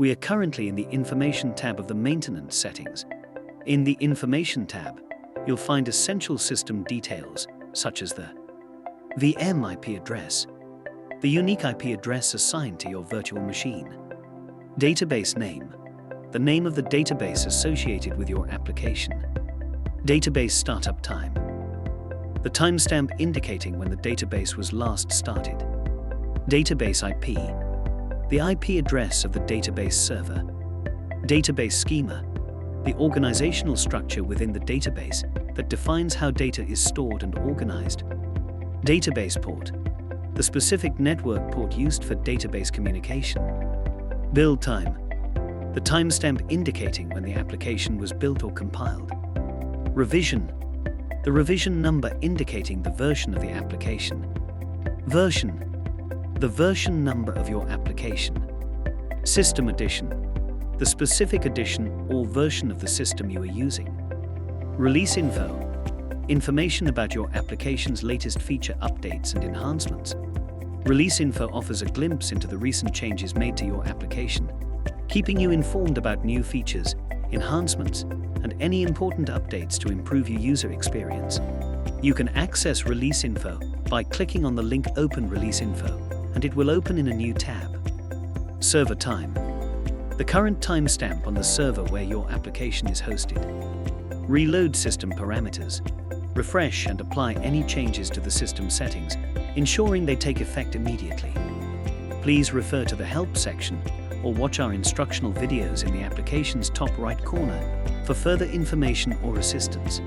We are currently in the Information tab of the Maintenance settings. In the Information tab, you'll find essential system details such as the VM IP address, the unique IP address assigned to your virtual machine, database name, the name of the database associated with your application, database startup time, the timestamp indicating when the database was last started, database IP, the IP address of the database server, database schema, the organizational structure within the database that defines how data is stored and organized, database port, the specific network port used for database communication, build time, the timestamp indicating when the application was built or compiled, revision, the revision number indicating the version of the application, version, the version number of your application, system edition, the specific edition or version of the system you are using, release info, information about your application's latest feature updates and enhancements. Release info offers a glimpse into the recent changes made to your application, keeping you informed about new features, enhancements, and any important updates to improve your user experience. You can access Release Info by clicking on the link Open Release Info, and it will open in a new tab. Server time, the current timestamp on the server where your application is hosted. Reload system parameters, refresh and apply any changes to the system settings, ensuring they take effect immediately. Please refer to the Help section or watch our instructional videos in the application's top right corner for further information or assistance.